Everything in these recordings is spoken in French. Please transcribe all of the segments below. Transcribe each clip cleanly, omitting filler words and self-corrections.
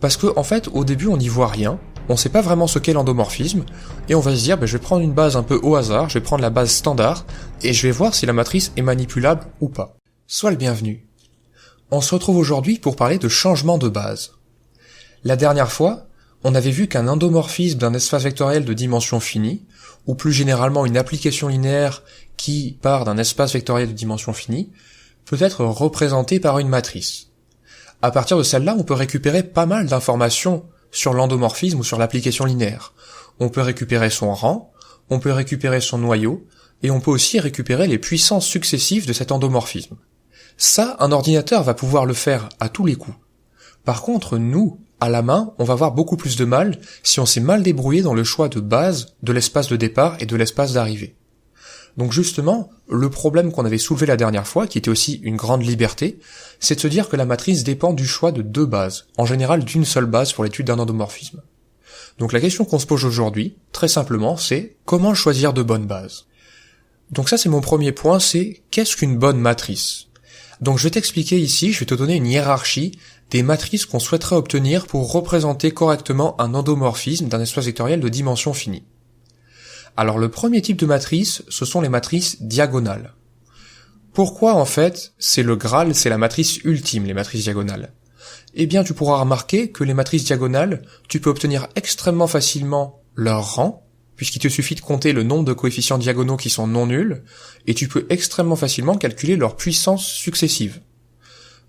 Parce que, en fait, au début, on n'y voit rien, on sait pas vraiment ce qu'est l'endomorphisme, et on va se dire, je vais prendre une base un peu au hasard, je vais prendre la base standard, et je vais voir si la matrice est manipulable ou pas. Sois le bienvenu. On se retrouve aujourd'hui pour parler de changement de base. La dernière fois, on avait vu qu'un endomorphisme d'un espace vectoriel de dimension finie, ou plus généralement une application linéaire qui part d'un espace vectoriel de dimension finie, peut être représenté par une matrice. À partir de celle-là, on peut récupérer pas mal d'informations sur l'endomorphisme ou sur l'application linéaire. On peut récupérer son rang, on peut récupérer son noyau, et on peut aussi récupérer les puissances successives de cet endomorphisme. Ça, un ordinateur va pouvoir le faire à tous les coups. Par contre, nous, à la main, on va avoir beaucoup plus de mal si on s'est mal débrouillé dans le choix de base de l'espace de départ et de l'espace d'arrivée. Donc justement, le problème qu'on avait soulevé la dernière fois, qui était aussi une grande liberté, c'est de se dire que la matrice dépend du choix de deux bases, en général d'une seule base pour l'étude d'un endomorphisme. Donc la question qu'on se pose aujourd'hui, très simplement, c'est comment choisir de bonnes bases. Donc ça c'est mon premier point, c'est qu'est-ce qu'une bonne matrice ? Donc je vais t'expliquer ici, je vais te donner une hiérarchie des matrices qu'on souhaiterait obtenir pour représenter correctement un endomorphisme d'un espace vectoriel de dimension finie. Alors le premier type de matrice, ce sont les matrices diagonales. Pourquoi en fait c'est le Graal, c'est la matrice ultime, les matrices diagonales ? Eh bien tu pourras remarquer que les matrices diagonales, tu peux obtenir extrêmement facilement leur rang, puisqu'il te suffit de compter le nombre de coefficients diagonaux qui sont non nuls, et tu peux extrêmement facilement calculer leur puissance successive.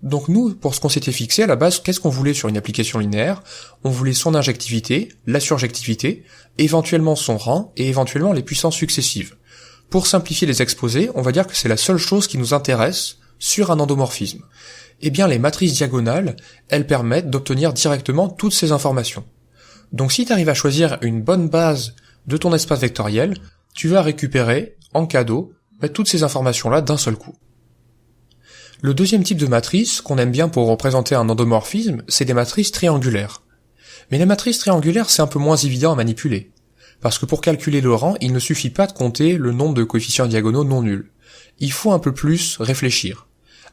Donc nous, pour ce qu'on s'était fixé à la base, qu'est-ce qu'on voulait sur une application linéaire ? On voulait son injectivité, la surjectivité, éventuellement son rang, et éventuellement les puissances successives. Pour simplifier les exposés, on va dire que c'est la seule chose qui nous intéresse sur un endomorphisme. Eh bien les matrices diagonales, elles permettent d'obtenir directement toutes ces informations. Donc si tu arrives à choisir une bonne base de ton espace vectoriel, tu vas récupérer, en cadeau, toutes ces informations-là d'un seul coup. Le deuxième type de matrice, qu'on aime bien pour représenter un endomorphisme, c'est des matrices triangulaires. Mais les matrices triangulaires, c'est un peu moins évident à manipuler. Parce que pour calculer le rang, il ne suffit pas de compter le nombre de coefficients diagonaux non nuls. Il faut un peu plus réfléchir.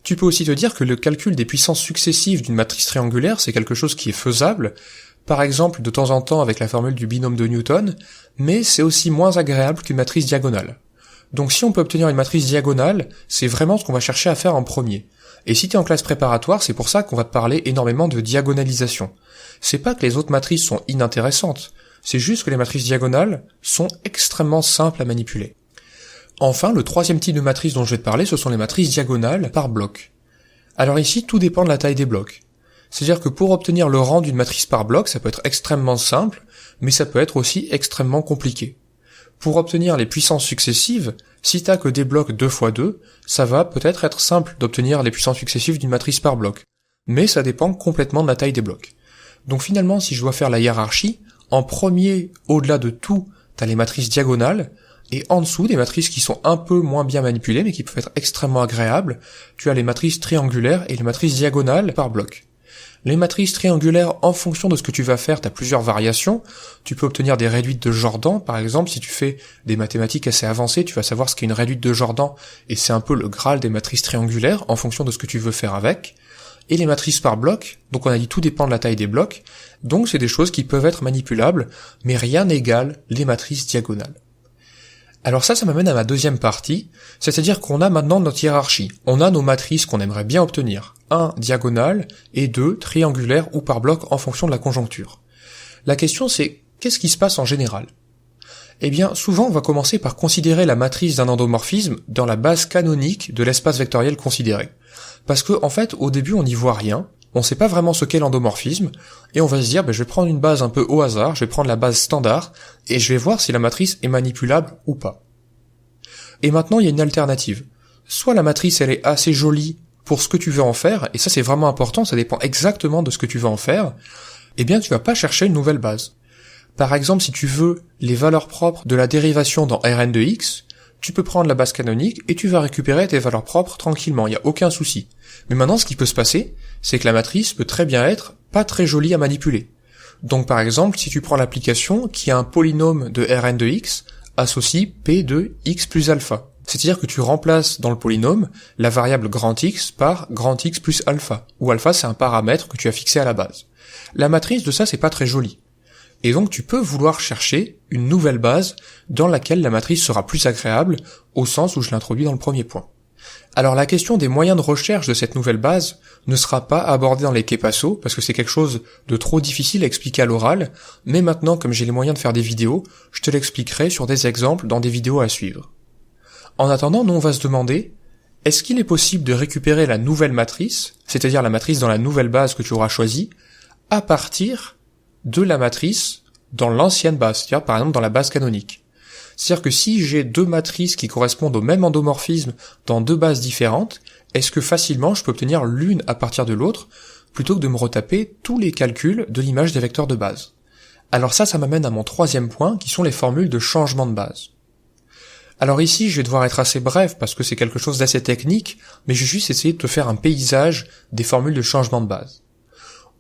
Tu peux aussi te dire que le calcul des puissances successives d'une matrice triangulaire, c'est quelque chose qui est faisable, par exemple de temps en temps avec la formule du binôme de Newton, mais c'est aussi moins agréable qu'une matrice diagonale. Donc si on peut obtenir une matrice diagonale, c'est vraiment ce qu'on va chercher à faire en premier. Et si tu es en classe préparatoire, c'est pour ça qu'on va te parler énormément de diagonalisation. C'est pas que les autres matrices sont inintéressantes, c'est juste que les matrices diagonales sont extrêmement simples à manipuler. Enfin, le troisième type de matrice dont je vais te parler, ce sont les matrices diagonales par bloc. Alors ici, tout dépend de la taille des blocs. C'est-à-dire que pour obtenir le rang d'une matrice par bloc, ça peut être extrêmement simple, mais ça peut être aussi extrêmement compliqué. Pour obtenir les puissances successives, si t'as que des blocs 2x2, ça va peut-être être simple d'obtenir les puissances successives d'une matrice par bloc. Mais ça dépend complètement de la taille des blocs. Donc finalement, si je dois faire la hiérarchie, en premier, au-delà de tout, t'as les matrices diagonales, et en dessous, des matrices qui sont un peu moins bien manipulées, mais qui peuvent être extrêmement agréables, tu as les matrices triangulaires et les matrices diagonales par bloc. Les matrices triangulaires, en fonction de ce que tu vas faire, tu as plusieurs variations. Tu peux obtenir des réduites de Jordan, par exemple, si tu fais des mathématiques assez avancées, tu vas savoir ce qu'est une réduite de Jordan, et c'est un peu le Graal des matrices triangulaires, en fonction de ce que tu veux faire avec. Et les matrices par bloc, donc on a dit tout dépend de la taille des blocs, donc c'est des choses qui peuvent être manipulables, mais rien n'égale les matrices diagonales. Alors ça m'amène à ma deuxième partie, c'est-à-dire qu'on a maintenant notre hiérarchie. On a nos matrices qu'on aimerait bien obtenir. 1 diagonale et 2 triangulaire ou par bloc en fonction de la conjoncture. La question c'est, qu'est-ce qui se passe en général ? Eh bien, souvent on va commencer par considérer la matrice d'un endomorphisme dans la base canonique de l'espace vectoriel considéré. Parce que, en fait, au début on n'y voit rien, on sait pas vraiment ce qu'est l'endomorphisme, et on va se dire, je vais prendre une base un peu au hasard, je vais prendre la base standard, et je vais voir si la matrice est manipulable ou pas. Et maintenant, il y a une alternative. Soit la matrice, elle est assez jolie pour ce que tu veux en faire, et ça c'est vraiment important, ça dépend exactement de ce que tu veux en faire, eh bien tu vas pas chercher une nouvelle base. Par exemple, si tu veux les valeurs propres de la dérivation dans Rn de x, tu peux prendre la base canonique et tu vas récupérer tes valeurs propres tranquillement, il n'y a aucun souci. Mais maintenant, ce qui peut se passer, c'est que la matrice peut très bien être pas très jolie à manipuler. Donc par exemple, si tu prends l'application qui a un polynôme de Rn de x, associe P de x plus alpha. C'est-à-dire que tu remplaces dans le polynôme la variable grand X par grand X plus alpha, où alpha c'est un paramètre que tu as fixé à la base. La matrice de ça c'est pas très joli. Et donc tu peux vouloir chercher une nouvelle base dans laquelle la matrice sera plus agréable, au sens où je l'introduis dans le premier point. Alors la question des moyens de recherche de cette nouvelle base ne sera pas abordée dans les Kepasso, parce que c'est quelque chose de trop difficile à expliquer à l'oral, mais maintenant comme j'ai les moyens de faire des vidéos, je te l'expliquerai sur des exemples dans des vidéos à suivre. En attendant, nous on va se demander, est-ce qu'il est possible de récupérer la nouvelle matrice, c'est-à-dire la matrice dans la nouvelle base que tu auras choisie, à partir de la matrice dans l'ancienne base, c'est-à-dire par exemple dans la base canonique. C'est-à-dire que si j'ai deux matrices qui correspondent au même endomorphisme dans deux bases différentes, est-ce que facilement je peux obtenir l'une à partir de l'autre, plutôt que de me retaper tous les calculs de l'image des vecteurs de base? Alors ça m'amène à mon troisième point, qui sont les formules de changement de base. Alors ici, je vais devoir être assez bref parce que c'est quelque chose d'assez technique, mais je vais juste essayer de te faire un paysage des formules de changement de base.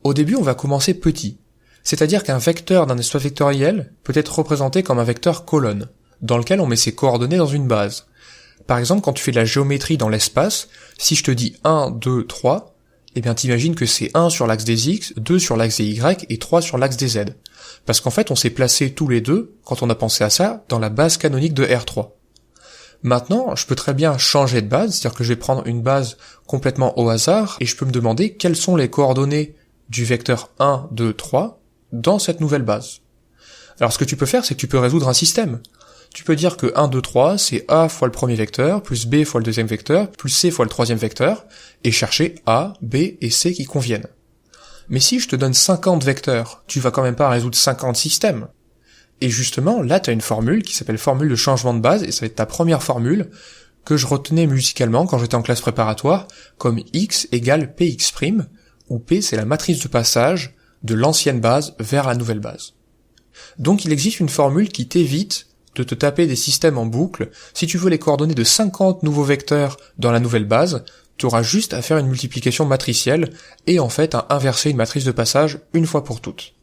Au début, on va commencer petit. C'est-à-dire qu'un vecteur d'un espace vectoriel peut être représenté comme un vecteur colonne, dans lequel on met ses coordonnées dans une base. Par exemple, quand tu fais de la géométrie dans l'espace, si je te dis 1, 2, 3, eh bien t'imagines que c'est 1 sur l'axe des X, 2 sur l'axe des Y et 3 sur l'axe des Z. Parce qu'en fait, on s'est placé tous les deux, quand on a pensé à ça, dans la base canonique de R3. Maintenant, je peux très bien changer de base, c'est-à-dire que je vais prendre une base complètement au hasard, et je peux me demander quelles sont les coordonnées du vecteur 1, 2, 3 dans cette nouvelle base. Alors ce que tu peux faire, c'est que tu peux résoudre un système. Tu peux dire que 1, 2, 3, c'est A fois le premier vecteur, plus B fois le deuxième vecteur, plus C fois le troisième vecteur, et chercher A, B et C qui conviennent. Mais si je te donne 50 vecteurs, tu vas quand même pas résoudre 50 systèmes. Et justement, là, tu as une formule qui s'appelle formule de changement de base, et ça va être ta première formule que je retenais musicalement quand j'étais en classe préparatoire, comme x égale px', où p c'est la matrice de passage de l'ancienne base vers la nouvelle base. Donc il existe une formule qui t'évite de te taper des systèmes en boucle. Si tu veux les coordonnées de 50 nouveaux vecteurs dans la nouvelle base, tu auras juste à faire une multiplication matricielle, et en fait à inverser une matrice de passage une fois pour toutes.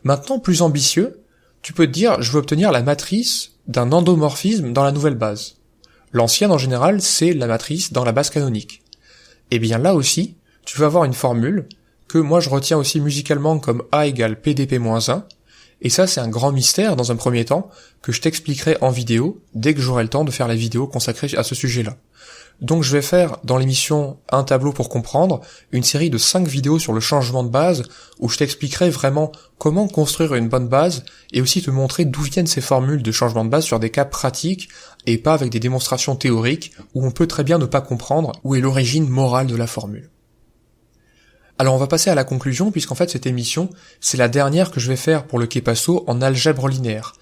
Maintenant, plus ambitieux, tu peux te dire, je veux obtenir la matrice d'un endomorphisme dans la nouvelle base. L'ancienne, en général, c'est la matrice dans la base canonique. Et bien là aussi, tu vas avoir une formule que moi je retiens aussi musicalement comme A égale PDP-1, et ça c'est un grand mystère dans un premier temps, que je t'expliquerai en vidéo, dès que j'aurai le temps de faire la vidéo consacrée à ce sujet-là. Donc je vais faire dans l'émission Un tableau pour comprendre, une série de 5 vidéos sur le changement de base, où je t'expliquerai vraiment comment construire une bonne base, et aussi te montrer d'où viennent ces formules de changement de base sur des cas pratiques, et pas avec des démonstrations théoriques, où on peut très bien ne pas comprendre où est l'origine morale de la formule. Alors on va passer à la conclusion, puisqu'en fait cette émission, c'est la dernière que je vais faire pour le Kepasso en algèbre linéaire.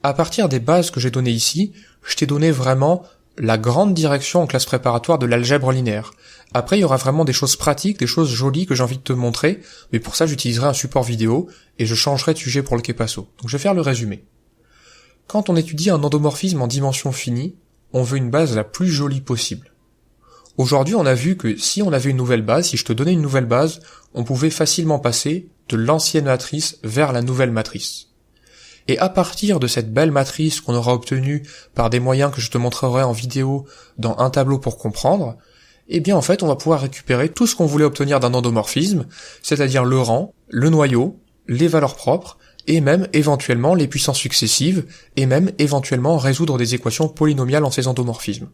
À partir des bases que j'ai données ici, je t'ai donné vraiment la grande direction en classe préparatoire de l'algèbre linéaire. Après, il y aura vraiment des choses pratiques, des choses jolies que j'ai envie de te montrer, mais pour ça j'utiliserai un support vidéo, et je changerai de sujet pour le Kepasso. Donc je vais faire le résumé. Quand on étudie un endomorphisme en dimension finie, on veut une base la plus jolie possible. Aujourd'hui, on a vu que si on avait une nouvelle base, si je te donnais une nouvelle base, on pouvait facilement passer de l'ancienne matrice vers la nouvelle matrice. Et à partir de cette belle matrice qu'on aura obtenue par des moyens que je te montrerai en vidéo dans Un tableau pour comprendre, eh bien en fait on va pouvoir récupérer tout ce qu'on voulait obtenir d'un endomorphisme, c'est-à-dire le rang, le noyau, les valeurs propres, et même éventuellement les puissances successives, et même éventuellement résoudre des équations polynomiales en ces endomorphismes.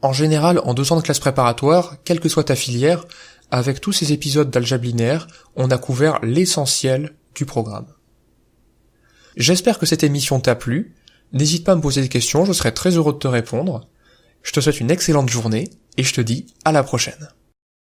En général, en 2 ans de classe préparatoire, quelle que soit ta filière, avec tous ces épisodes d'algèbre linéaire, on a couvert l'essentiel du programme. J'espère que cette émission t'a plu, n'hésite pas à me poser des questions, je serai très heureux de te répondre. Je te souhaite une excellente journée, et je te dis à la prochaine.